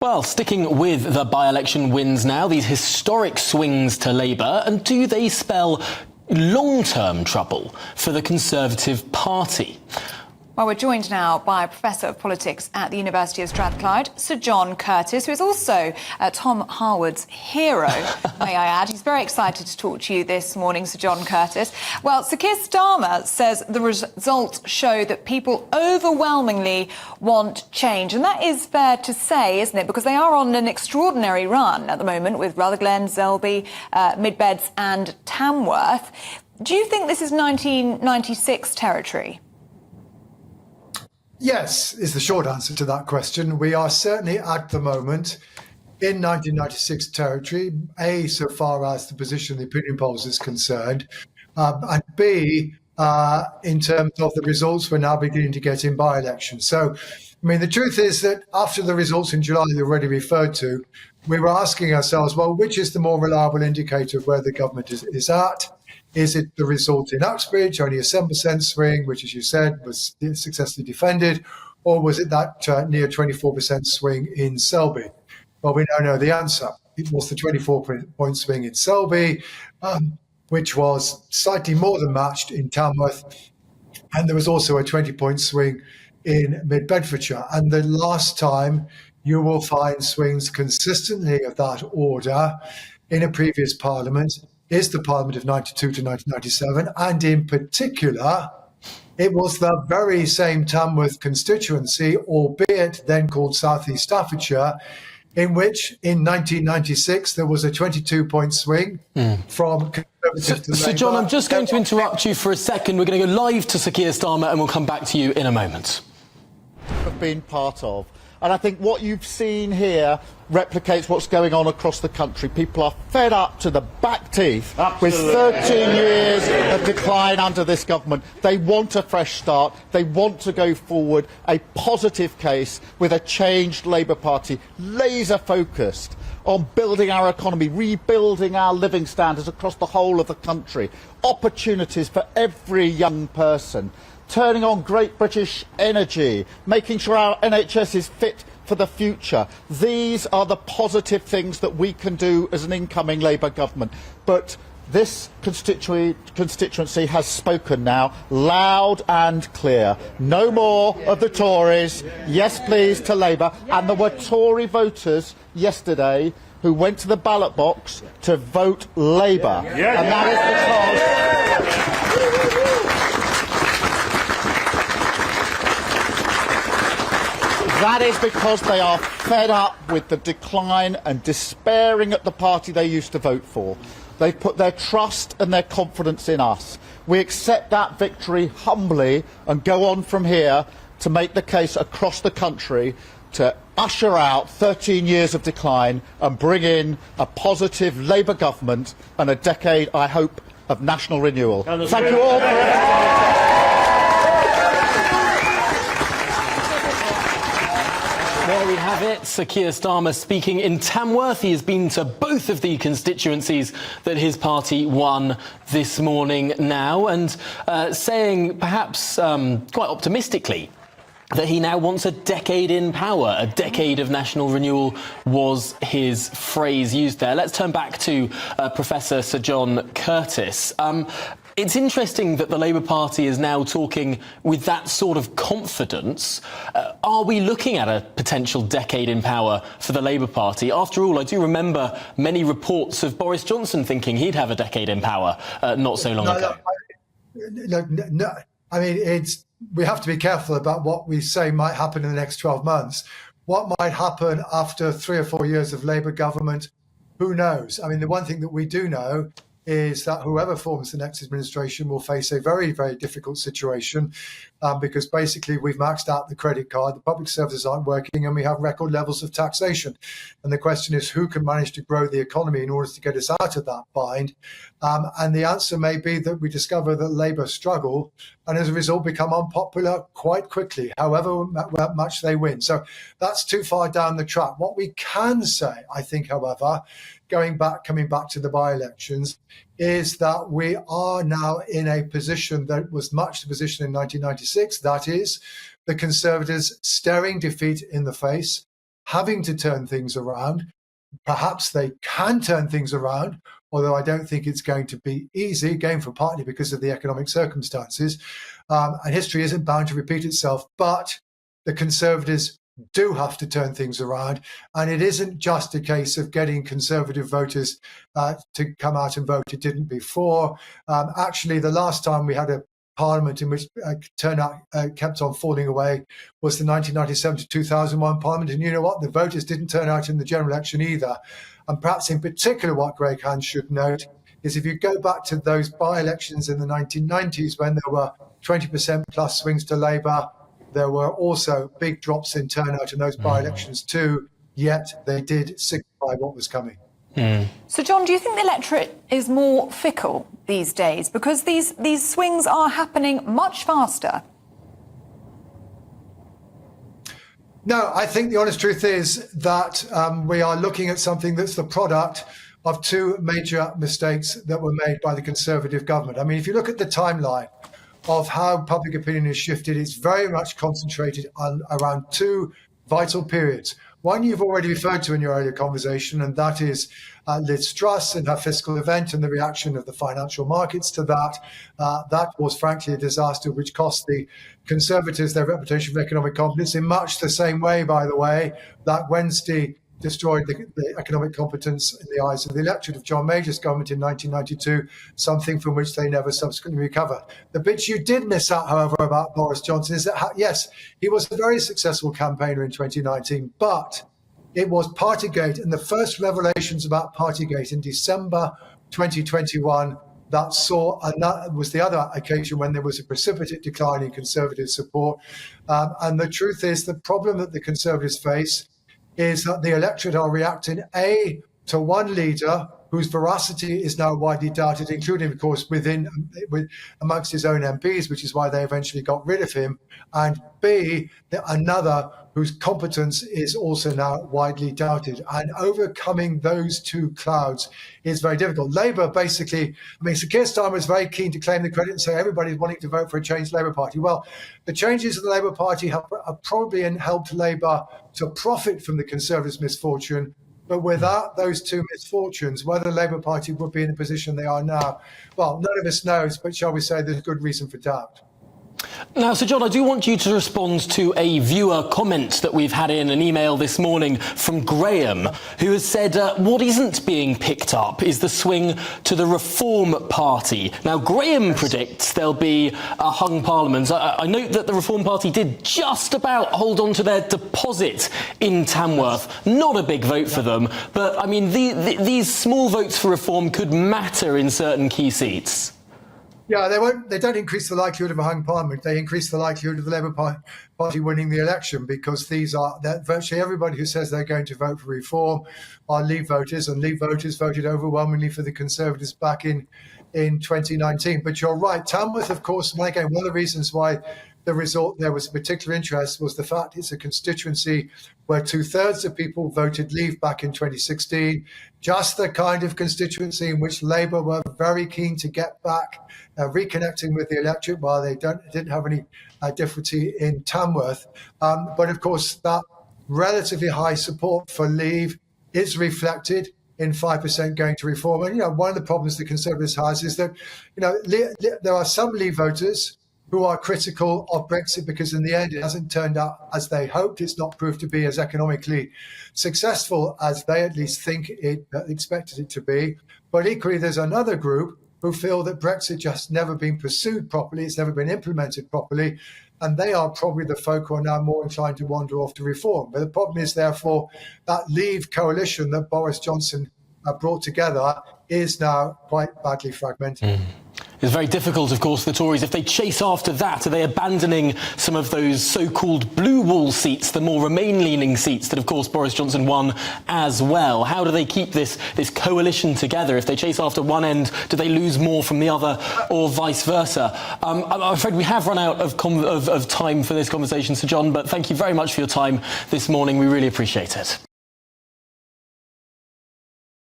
Well, sticking with the by-election wins now, these historic swings to Labour, and do they spell long-term trouble for the Conservative Party? Well, we're joined now by a Professor of Politics at the University of Strathclyde, Sir John Curtice, who is also Tom Harwood's hero, may I add. He's very excited to talk to you this morning, Sir John Curtice. Well, Sir Keir Starmer says the results show that people overwhelmingly want change. And that is fair to say, isn't it? Because they are on an extraordinary run at the moment with Rutherglen, Selby, Mid Beds and Tamworth. Do you think this is 1996 territory? Yes, is the short answer to that question. We are certainly at the moment in 1996 territory, A, so far as the position of the opinion polls is concerned, and B, in terms of the results we're now beginning to get in by-elections. So, I mean, the truth is that after the results in July you already referred to, we were asking ourselves, well, which is the more reliable indicator of where the government is at? Is it the result in Uxbridge, only a 7% swing, which, as you said, was successfully defended, or was it that near 24% swing in Selby? Well, we now know the answer. It was the 24-point swing in Selby, which was slightly more than matched in Tamworth, and there was also a 20-point swing in Mid Bedfordshire. And the last time you will find swings consistently of that order in a previous parliament is the Parliament of 92 to 1997, and in particular, it was the very same Tamworth constituency, albeit then called South East Staffordshire, in which in 1996 there was a 22-point swing from Conservative to Labour. So, John, I'm just going to interrupt you for a second. We're going to go live to Sir Keir Starmer and we'll come back to you in a moment. Have been part of. And I think what you've seen here replicates what's going on across the country. People are fed up to the back teeth with 13 years of decline under this government. They want a fresh start. They want to go forward, a positive case with a changed Labour Party, laser focused on building our economy, rebuilding our living standards across the whole of the country, opportunities for every young person, turning on great British energy, making sure our NHS is fit for the future. These are the positive things that we can do as an incoming Labour government. But this constituency has spoken now, loud and clear. No more of the Tories. Yes, please, to Labour. And there were Tory voters yesterday who went to the ballot box to vote Labour. And that is because they are fed up with the decline and despairing at the party they used to vote for. They put their trust and their confidence in us. We accept that victory humbly and go on from here to make the case across the country to usher out 13 years of decline and bring in a positive Labour government and a decade, I hope, of national renewal. Thank you all. There we have it, Sir Keir Starmer speaking in Tamworth. He has been to both of the constituencies that his party won this morning now, and saying perhaps quite optimistically that he now wants a decade in power. A decade of national renewal was his phrase used there. Let's turn back to Professor Sir John Curtice. It's interesting that the Labour Party is now talking with that sort of confidence. Are we looking at a potential decade in power for the Labour Party? After all, I do remember many reports of Boris Johnson thinking he'd have a decade in power not so long ago. No, I mean, we have to be careful about what we say might happen in the next 12 months. What might happen after 3 or 4 years of Labour government, who knows? I mean, the one thing that we do know is that whoever forms the next administration will face a very, very difficult situation because basically we've maxed out the credit card, the public services aren't working, and we have record levels of taxation. And the question is who can manage to grow the economy in order to get us out of that bind? And the answer may be that we discover that Labour struggle and as a result become unpopular quite quickly, however much they win. So that's too far down the track. What we can say, I think, however, coming back to the by-elections, is that we are now in a position that was much the position in 1996. That is, the Conservatives staring defeat in the face, having to turn things around. Perhaps they can turn things around, although I don't think it's going to be easy, again, for partly because of the economic circumstances. And history isn't bound to repeat itself, but the Conservatives do have to turn things around. And it isn't just a case of getting Conservative voters to come out and vote. It didn't before. Actually, the last time we had a Parliament in which turnout kept on falling away was the 1997 to 2001 Parliament. And you know what? The voters didn't turn out in the general election either. And perhaps in particular what Greg Hands should note is if you go back to those by-elections in the 1990s when there were 20% plus swings to Labour, there were also big drops in turnout in those by-elections too, yet they did signify what was coming. So, John, do you think the electorate is more fickle these days because these swings are happening much faster? No, I think the honest truth is that we are looking at something that's the product of two major mistakes that were made by the Conservative government. I mean, if you look at the timeline of how public opinion has shifted, it's very much concentrated on around two vital periods. One you've already referred to in your earlier conversation, and that is Liz Truss and her fiscal event and the reaction of the financial markets to that. That was frankly a disaster which cost the Conservatives their reputation for economic competence in much the same way, by the way, that Wednesday destroyed the economic competence in the eyes of the electorate of John Major's government in 1992, something from which they never subsequently recovered. The bits you did miss out, however, about Boris Johnson is that, yes, he was a very successful campaigner in 2019, but it was Partygate and the first revelations about Partygate in December 2021 that was the other occasion when there was a precipitate decline in Conservative support. And the truth is the problem that the Conservatives face is that the electorate are reacting, A, to one leader whose veracity is now widely doubted, including, of course, amongst his own MPs, which is why they eventually got rid of him, and B, another whose competence is also now widely doubted. And overcoming those two clouds is very difficult. Labour basically, Sir Keir Starmer is very keen to claim the credit and say everybody's wanting to vote for a changed Labour Party. Well, the changes of the Labour Party have probably helped Labour to profit from the Conservatives' misfortune. But without those two misfortunes, whether the Labour Party would be in the position they are now, well, none of us knows, but shall we say there's good reason for doubt. Now, Sir John, I do want you to respond to a viewer comment that we've had in an email this morning from Graham, who has said what isn't being picked up is the swing to the Reform Party. Now, Graham predicts there'll be a hung parliament. I note that the Reform Party did just about hold on to their deposit in Tamworth. Not a big vote for them, but, I mean, these small votes for reform could matter in certain key seats. Yeah, they don't increase the likelihood of a hung parliament. They increase the likelihood of the Labour Party winning the election, because virtually everybody who says they're going to vote for reform are Leave voters, and Leave voters voted overwhelmingly for the Conservatives back in 2019. But you're right, Tamworth, of course, and again, one of the reasons why the result there was particular interest was the fact it's a constituency where 2/3 of people voted Leave back in 2016, just the kind of constituency in which Labour were very keen to get back, reconnecting with the electorate while they didn't have any difficulty in Tamworth. But of course, that relatively high support for Leave is reflected in 5% going to reform. And, one of the problems the Conservatives has is that, there are some Leave voters who are critical of Brexit because in the end it hasn't turned out as they hoped. It's not proved to be as economically successful as they at least think it expected it to be. But equally, there's another group who feel that Brexit just never been pursued properly, it's never been implemented properly, and they are probably the folk who are now more inclined to wander off to reform. But the problem is, therefore, that Leave coalition that Boris Johnson brought together is now quite badly fragmented. It's very difficult, of course, the Tories, if they chase after that, are they abandoning some of those so-called blue wall seats, the more Remain-leaning seats that, of course, Boris Johnson won as well? How do they keep this coalition together? If they chase after one end, do they lose more from the other, or vice versa? I'm afraid we have run out of time for this conversation, Sir John, but thank you very much for your time this morning. We really appreciate it.